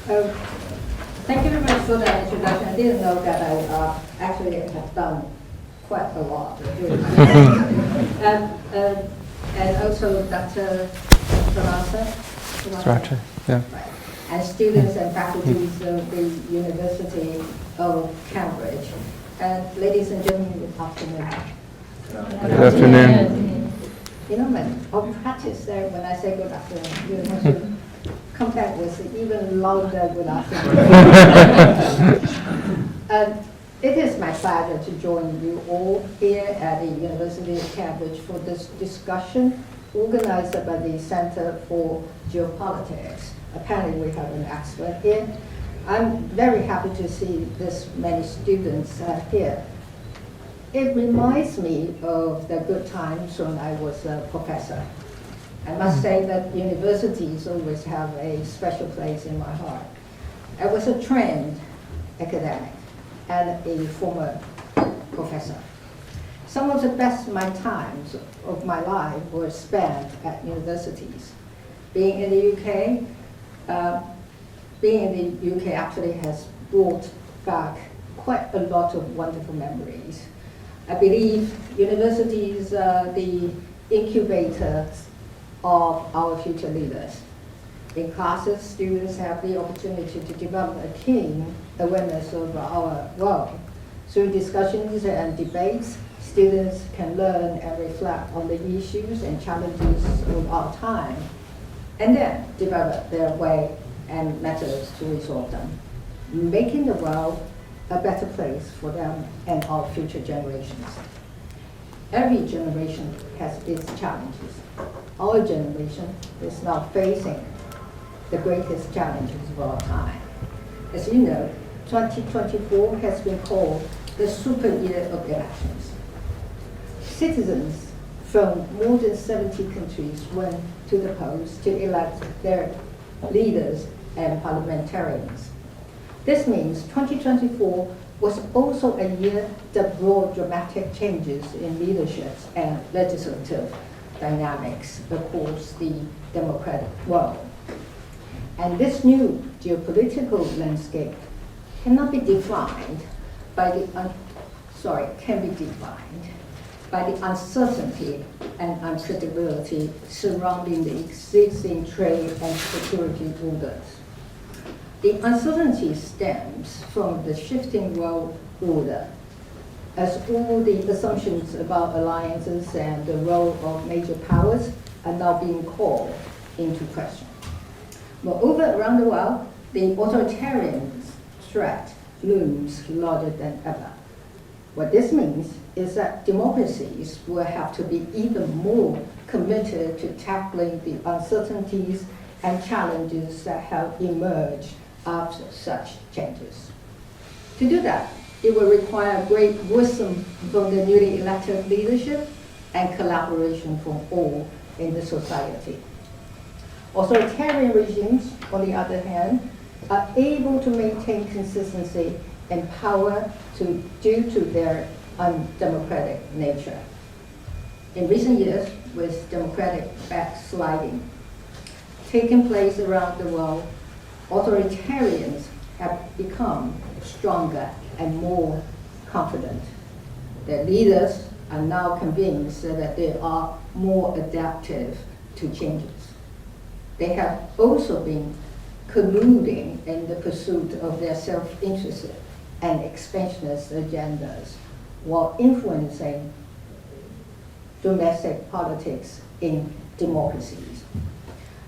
Uh, Thank you very much for that introduction. I didn't know that I actually have done quite a lot during my life. And also Dr. Sriracha, yeah. Right. And students and faculties of the University of Cambridge. And ladies and gentlemen, good afternoon. Good afternoon. You know, I'll practice there when I say good afternoon. You want to come back with even louder good afternoon. And it is my pleasure to join you all here at the University of Cambridge for this discussion organized by the Center for Geopolitics. Apparently we have an expert here. I'm very happy to see this many students here. It reminds me of the good times when I was a professor. I must say that universities always have a special place in my heart. I was a trained academic and a former professor. Some of the best times of my life were spent at universities. Being in the UK actually has brought back quite a lot of wonderful memories. I believe universities are the incubators of our future leaders. In classes, students have the opportunity to develop a keen awareness of our world. Through discussions and debates, students can learn and reflect on the issues and challenges of our time, and then develop their way and methods to resolve them, making the world a better place for them and our future generations. Every generation has its challenges. Our generation is now facing the greatest challenges of our time. As you know, 2024 has been called the super year of elections. Citizens from more than 70 countries went to the polls to elect their leaders and parliamentarians. This means 2024 was also a year that brought dramatic changes in leadership and legislative dynamics across the democratic world. And this new geopolitical landscape cannot be defined by the uncertainty and unpredictability surrounding the existing trade and security orders. The uncertainty stems from the shifting world order, as all the assumptions about alliances and the role of major powers are now being called into question. Moreover, around the world, the authoritarian threat looms larger than ever. What this means is that democracies will have to be even more committed to tackling the uncertainties and challenges that have emerged after such changes. To do that, it will require great wisdom from the newly elected leadership and collaboration from all in the society. Authoritarian regimes, on the other hand, are able to maintain consistency and power due to their undemocratic nature. In recent years, with democratic backsliding taking place around the world, authoritarians have become stronger and more confident. Their leaders are now convinced that they are more adaptive to changes. They have also been colluding in the pursuit of their self-interest and expansionist agendas while influencing domestic politics in democracies.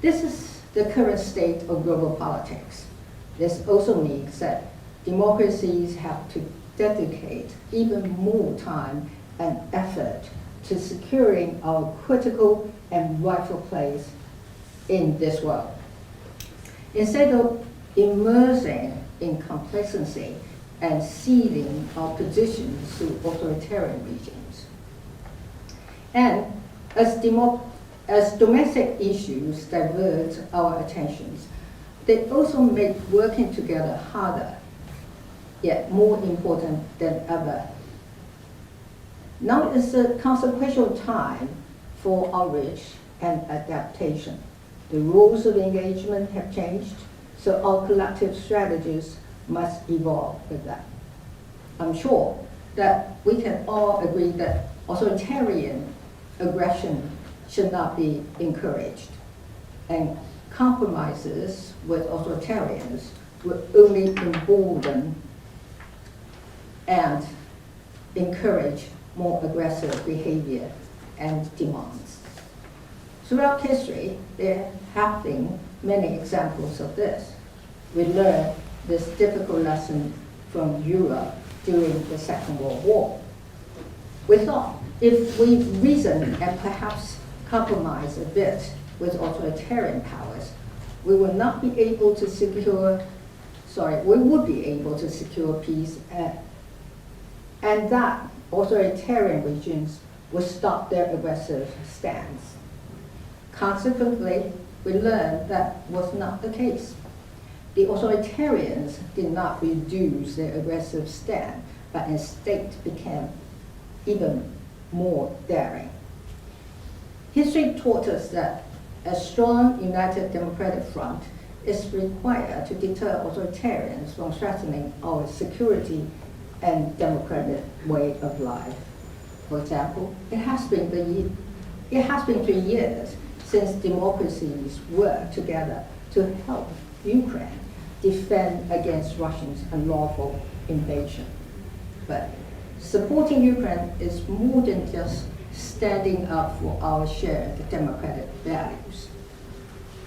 This is the current state of global politics. This also means that democracies have to dedicate even more time and effort to securing our critical and rightful place in this world. Instead of immersing in complacency and ceding our positions to authoritarian regimes. And as domestic issues divert our attentions, they also make working together harder, yet more important than ever. Now is a consequential time for outreach and adaptation. The rules of engagement have changed, So our collective strategies must evolve with that. I'm sure that we can all agree that authoritarian aggression should not be encouraged, and compromises with authoritarians will only embolden and encourage more aggressive behavior and demands. Throughout history, there have been many examples of this. We learned this difficult lesson from Europe during the Second World War. We thought if we reason and perhaps compromise a bit with authoritarian powers, we would be able to secure peace, and that authoritarian regimes would stop their aggressive stance. Consequently, we learned that was not the case. The authoritarians did not reduce their aggressive stand, but instead became even more daring. History taught us that a strong, united democratic front is required to deter authoritarians from threatening our security and democratic way of life. For example, it has been 3 years since democracies worked together to help Ukraine defend against Russia's unlawful invasion. But supporting Ukraine is more than just standing up for our shared democratic values.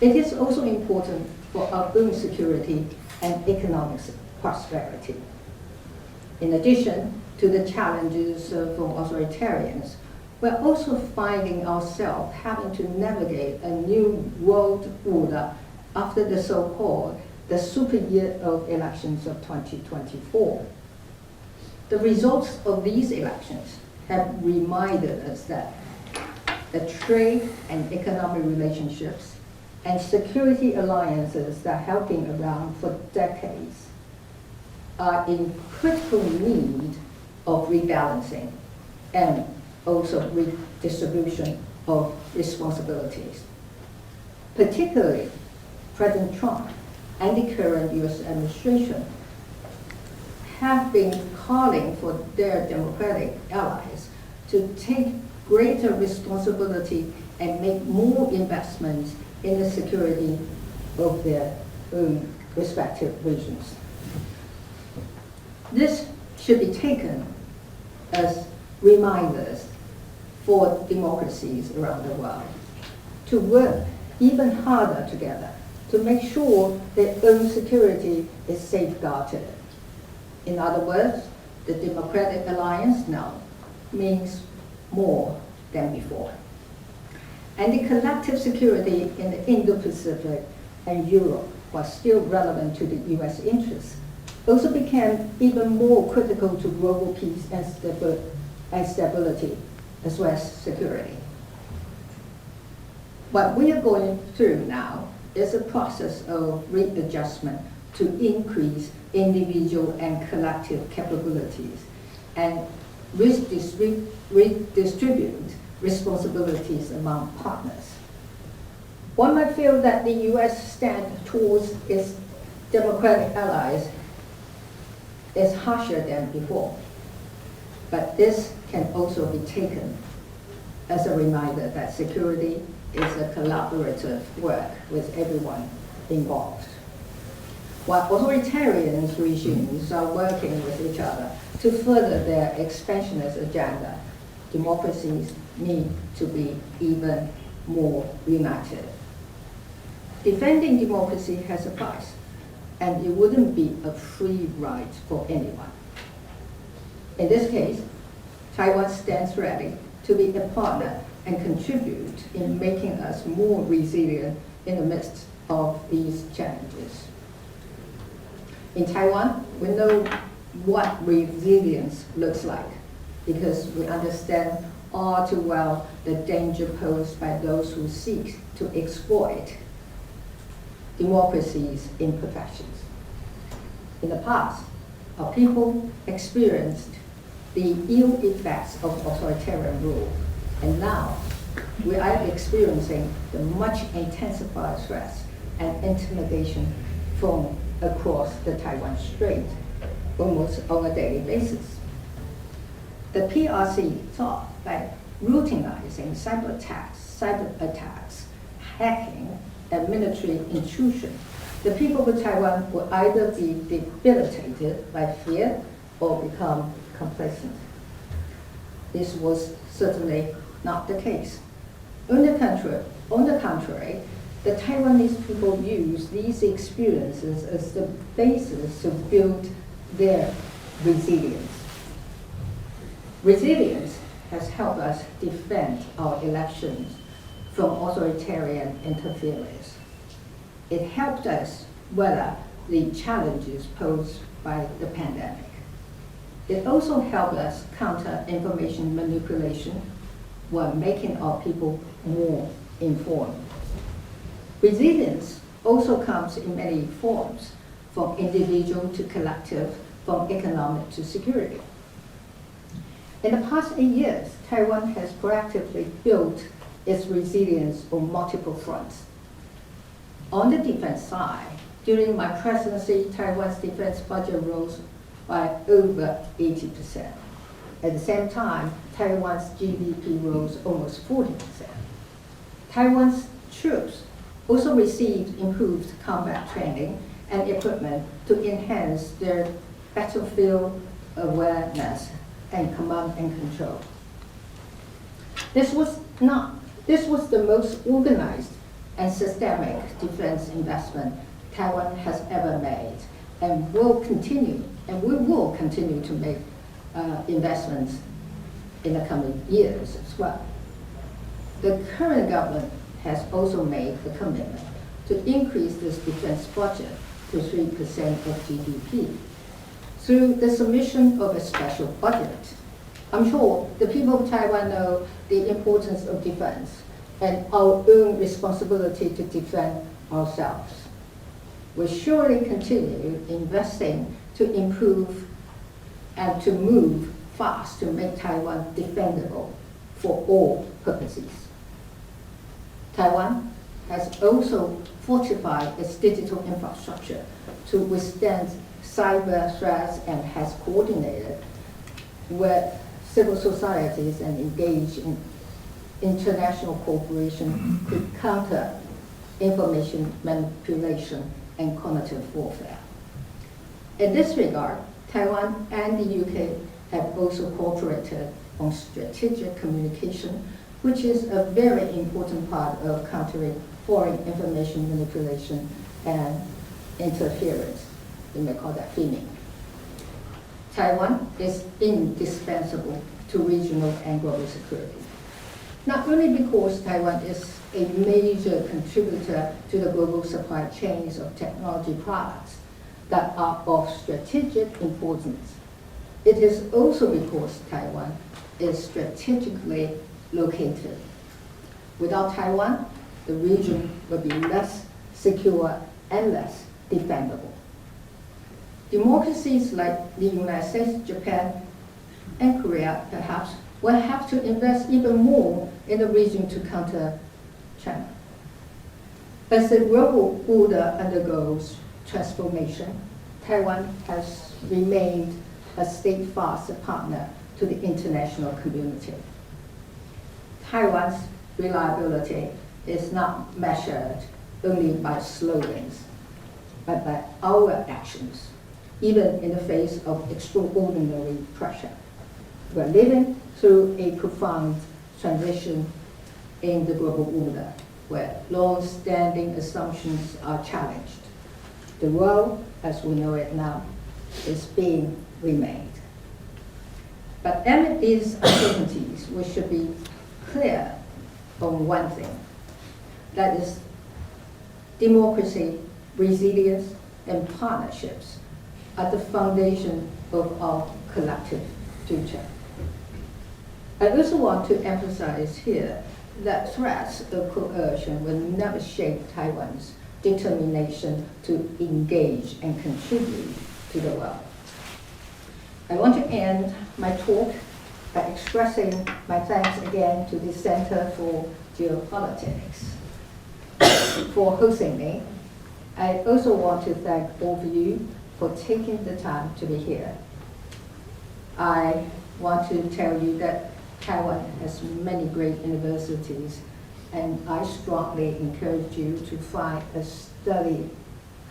It is also important for our own security and economic prosperity. In addition to the challenges from authoritarians, we're also finding ourselves having to navigate a new world order after the so-called the super year of elections of 2024. The results of these elections have reminded us that the trade and economic relationships and security alliances that have been around for decades are in critical need of rebalancing and also redistribution of responsibilities. Particularly, President Trump and the current US administration have been calling for their democratic allies to take greater responsibility and make more investments in the security of their own respective regions. This should be taken as reminders for democracies around the world to work even harder together to make sure their own security is safeguarded. In other words, the Democratic Alliance now means more than before. And the collective security in the Indo-Pacific and Europe, while still relevant to the US interests, also became even more critical to global peace and stability, as well as security. What we are going through now is a process of readjustment to increase individual and collective capabilities and redistribute responsibilities among partners. One might feel that the US stand towards its democratic allies is harsher than before, but this can also be taken as a reminder that security is a collaborative work with everyone involved. While authoritarian regimes are working with each other to further their expansionist agenda, democracies need to be even more united. Defending democracy has a price, and it wouldn't be a free ride for anyone. In this case, Taiwan stands ready to be a partner and contribute in making us more resilient in the midst of these challenges. In Taiwan, we know what resilience looks like because we understand all too well the danger posed by those who seek to exploit democracy's imperfections. In the past, our people experienced the ill effects of authoritarian rule, and now we are experiencing the much intensified threats and intimidation from across the Taiwan Strait almost on a daily basis. The PRC thought by routinizing cyber attacks, hacking, and military intrusion, the people of Taiwan would either be debilitated by fear or become complacent. This was certainly not the case. On the contrary, the Taiwanese people used these experiences as the basis to build their resilience. Resilience has helped us defend our elections from authoritarian interference. It helped us weather the challenges posed by the pandemic. It also helped us counter information manipulation while making our people more informed. Resilience also comes in many forms, from individual to collective, from economic to security. In the past 8 years, Taiwan has proactively built its resilience on multiple fronts. On the defense side, during my presidency, Taiwan's defense budget rose by over 80%. At the same time, Taiwan's GDP rose almost 40%. Taiwan's troops also received improved combat training and equipment to enhance their battlefield awareness and command and control. This was the most organized and systemic defense investment Taiwan has ever made, and we will continue to make investments in the coming years as well. The current government has also made a commitment to increase this defense budget to 3% of GDP through the submission of a special budget. I'm sure the people of Taiwan know the importance of defense and our own responsibility to defend ourselves. We'll surely continue investing to improve and to move fast to make Taiwan defendable for all purposes. Taiwan has also fortified its digital infrastructure to withstand cyber threats and has coordinated with civil societies and engaged in international cooperation to counter information manipulation and cognitive warfare. In this regard, Taiwan and the UK have also cooperated on strategic communication, which is a very important part of countering foreign information manipulation and interference. We may call that filming. Taiwan is indispensable to regional and global security, not only because Taiwan is a major contributor to the global supply chains of technology products that are of strategic importance. It is also because Taiwan is strategically located. Without Taiwan, the region would be less secure and less defendable. Democracies like the United States, Japan, and Korea perhaps will have to invest even more in the region to counter China. As the global order undergoes transformation, Taiwan has remained a steadfast partner to the international community. Taiwan's reliability is not measured only by slogans, but by our actions, even in the face of extraordinary pressure. We're living through a profound transition in the global order, where long-standing assumptions are challenged. The world, as we know it now, is being remade. But amid these uncertainties, we should be clear on one thing. That is, democracy, resilience, and partnerships are the foundation of our collective future. I also want to emphasize here that threats of coercion will never shake Taiwan's determination to engage and contribute to the world. I want to end my talk by expressing my thanks again to the Center for Geopolitics for hosting me, I also want to thank all of you for taking the time to be here. I want to tell you that Taiwan has many great universities, and I strongly encourage you to find a study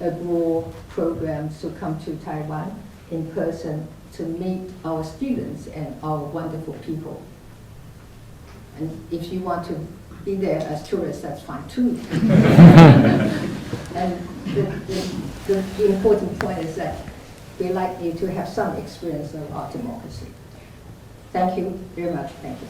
abroad program to come to Taiwan in person to meet our students and our wonderful people. And if you want to be there as tourists, that's fine too. And the important point is that we like you to have some experience of our democracy. Thank you very much. Thank you.